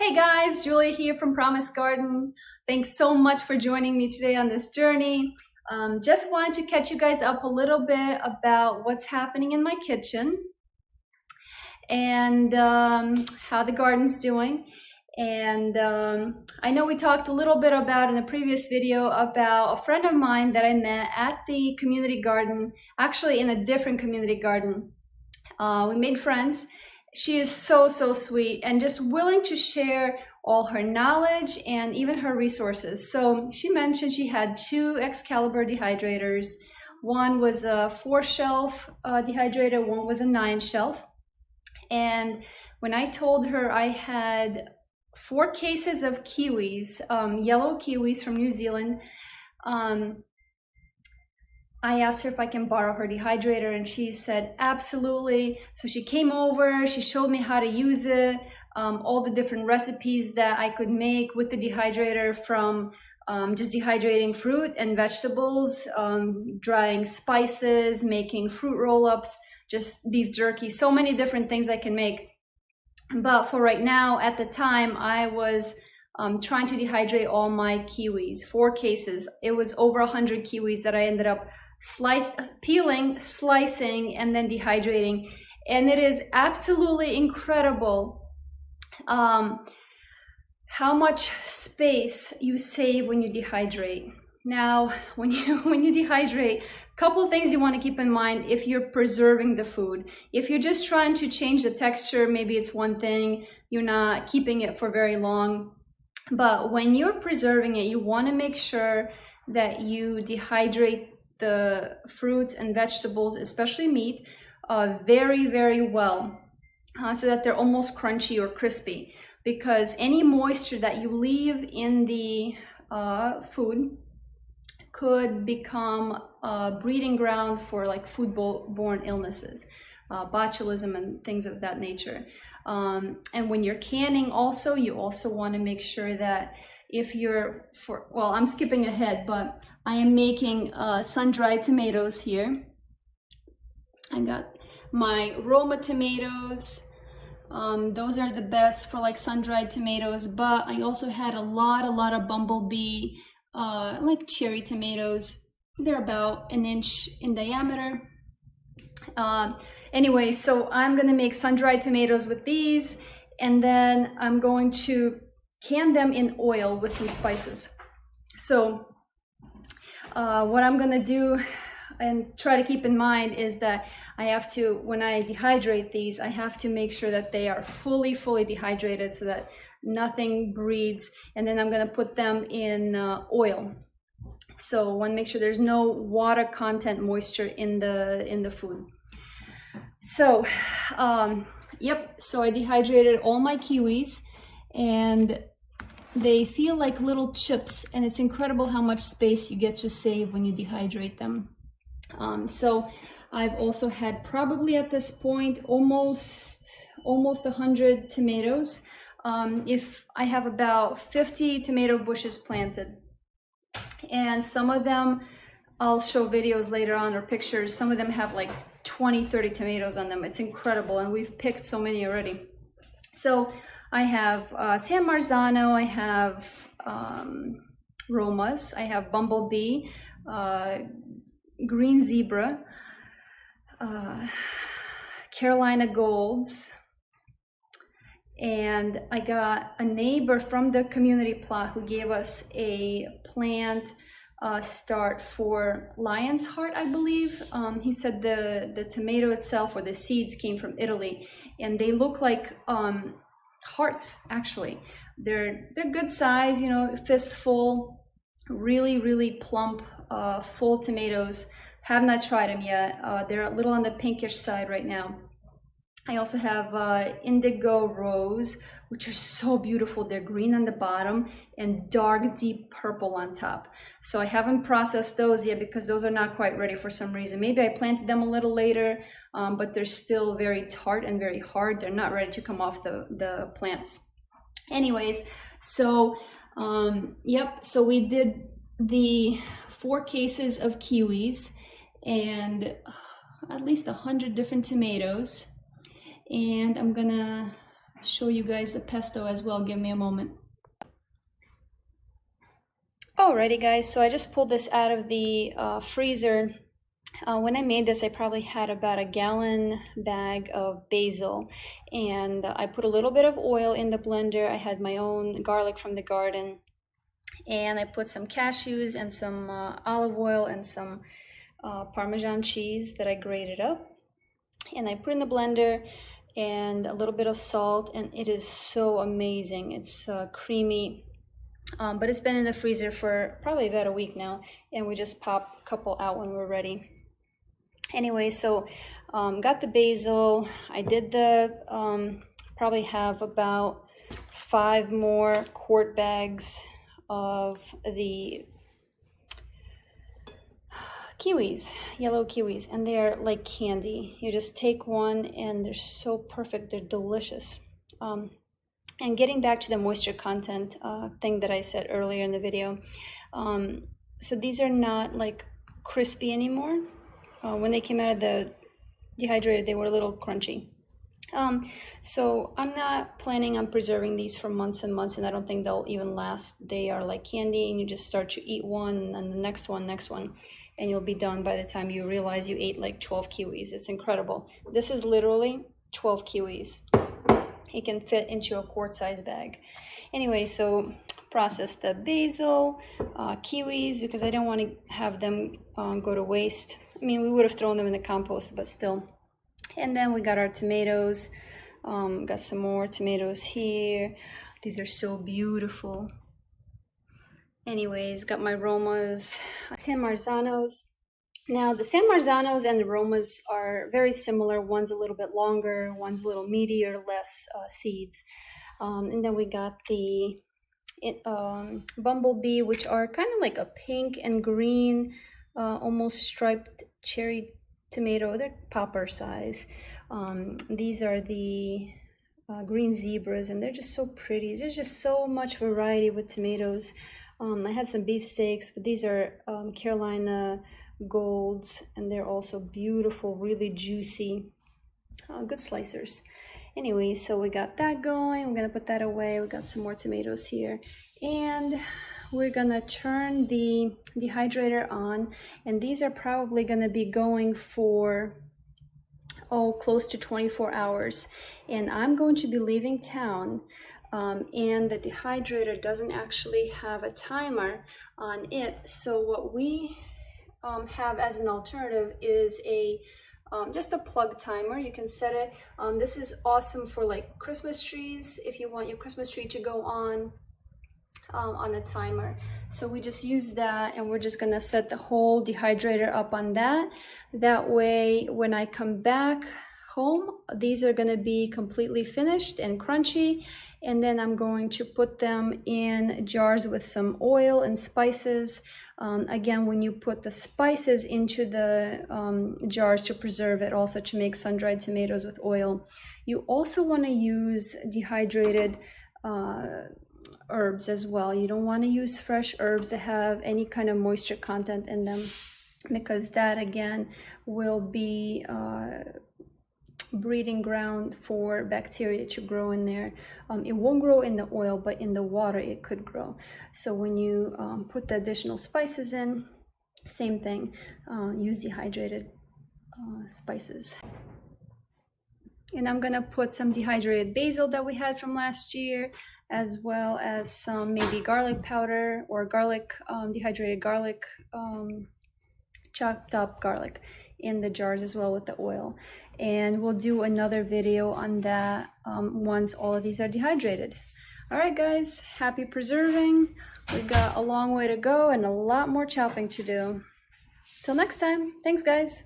Hey guys, Julia here from Promise Garden. Thanks so much for joining me today on this journey. Just wanted to catch you guys up a little bit about what's happening in my kitchen and how the garden's doing. And I know we talked a little bit about in a previous video about a friend of mine that I met at the community garden, actually in a different community garden. We made friends. She is so sweet and just willing to share all her knowledge and even her resources. So she mentioned she had 2 Excalibur dehydrators. One was a 4-shelf dehydrator, one was a 9-shelf. And when I told her I had 4 cases of kiwis, yellow kiwis from New Zealand, I asked her if I can borrow her dehydrator, and she said absolutely. So she came over, she showed me how to use it, all the different recipes that I could make with the dehydrator, from just dehydrating fruit and vegetables, drying spices, making fruit roll-ups, just beef jerky, so many different things I can make. But for right now, at the time, I was trying to dehydrate all my kiwis, 4 cases. It was over 100 kiwis that I ended up peeling, slicing, and then dehydrating. And it is absolutely incredible how much space you save when you dehydrate. Now, when you dehydrate, a couple things you want to keep in mind if you're preserving the food. If you're just trying to change the texture, maybe it's one thing, you're not keeping it for very long. But when you're preserving it, you want to make sure that you dehydrate the fruits and vegetables, especially meat, very well, so that they're almost crunchy or crispy. Because any moisture that you leave in the food could become a breeding ground for like foodborne illnesses, botulism and things of that nature. And when you're canning also, you also want to make sure that if you're, I'm skipping ahead, but I am making sun-dried tomatoes here. I got my Roma tomatoes. Those are the best for like sun-dried tomatoes, but I also had a lot of bumblebee, like cherry tomatoes. They're about 1 inch in diameter. Anyway, so I'm gonna make sun-dried tomatoes with these, and then I'm going to can them in oil with some spices. So what I'm gonna do and try to keep in mind is that I have to, when I dehydrate these, I have to make sure that they are fully dehydrated so that nothing breeds, and then I'm gonna put them in oil. So I want to make sure there's no water content, moisture in the food. So yep, so I dehydrated all my kiwis, and they feel like little chips, and it's incredible how much space you get to save when you dehydrate them. So I've also had probably at this point almost 100 tomatoes. If I have about 50 tomato bushes planted, and some of them, I'll show videos later on or pictures, some of them have like 20-30 tomatoes on them. It's incredible, and we've picked so many already. So I have San Marzano, I have Romas, I have Bumblebee, Green Zebra, Carolina Golds, and I got a neighbor from the community plot who gave us a plant start for lion's heart, I believe. He said the tomato itself, or the seeds, came from Italy, and they look like hearts. Actually, they're good size, you know, fistful, really plump, full tomatoes. Have not tried them yet. They're a little on the pinkish side right now. I also have indigo rose, which are so beautiful. They're green on the bottom and dark deep purple on top. So I haven't processed those yet because those are not quite ready for some reason. Maybe I planted them a little later, but they're still very tart and very hard. They're not ready to come off the plants. Anyways, so yep, so we did the 4 cases of kiwis and at least 100 different tomatoes. And I'm gonna show you guys the pesto as well. Give me a moment. Alrighty guys, so I just pulled this out of the freezer. When I made this, I probably had about a gallon bag of basil, and I put a little bit of oil in the blender. I had my own garlic from the garden, and I put some cashews and some olive oil and some Parmesan cheese that I grated up, and I put in the blender, and a little bit of salt, and it is so amazing. It's creamy. But it's been in the freezer for probably about a week now, and we just pop a couple out when we're ready. Anyway, so got the basil. I did the probably have about 5 more quart bags of the kiwis, yellow kiwis, and they're like candy. You just take one and they're so perfect. They're delicious. And getting back to the moisture content thing that I said earlier in the video, so these are not like crispy anymore. When they came out of the dehydrated, they were a little crunchy. So I'm not planning on preserving these for months and months, and I don't think they'll even last. They are like candy, and you just start to eat one and the next one, and you'll be done by the time you realize you ate like 12 kiwis. It's incredible. This is literally 12 kiwis. It can fit into a quart-size bag. Anyway, so process the basil, kiwis, because I don't want to have them go to waste. I mean, we would have thrown them in the compost, but still. And then we got our tomatoes. Got some more tomatoes here. These are so beautiful. Anyways, got my Romas, San Marzanos. Now, the San Marzanos and the Romas are very similar. One's a little bit longer, one's a little meatier, less seeds. And then we got the Bumblebee, which are kind of like a pink and green, almost striped cherry tomato. They're popper size. These are the green zebras, and they're just so pretty. There's just so much variety with tomatoes. I had some beefsteaks, but these are Carolina golds, and they're also beautiful, really juicy, good slicers. Anyway, so we got that going. We're gonna put that away. We got some more tomatoes here, and we're gonna turn the dehydrator on, and these are probably gonna be going for close to 24 hours, and I'm going to be leaving town. And the dehydrator doesn't actually have a timer on it, so what we have as an alternative is a just a plug timer. You can set it. This is awesome for like Christmas trees, if you want your Christmas tree to go on a timer. So we just use that, and we're just gonna set the whole dehydrator up on that. That way, when I come back home, these are gonna be completely finished and crunchy, and then I'm going to put them in jars with some oil and spices. Again, when you put the spices into the jars to preserve it, also to make sun-dried tomatoes with oil, you also want to use dehydrated herbs as well. You don't want to use fresh herbs that have any kind of moisture content in them, because that again will be breeding ground for bacteria to grow in there. It won't grow in the oil, but in the water it could grow. So when you put the additional spices in, same thing, use dehydrated spices. And I'm gonna put some dehydrated basil that we had from last year, as well as some maybe garlic powder or garlic, dehydrated garlic, chopped up garlic in the jars as well with the oil. And we'll do another video on that once all of these are dehydrated. All right guys, happy preserving. We've got a long way to go and a lot more chopping to do. Till next time, thanks guys.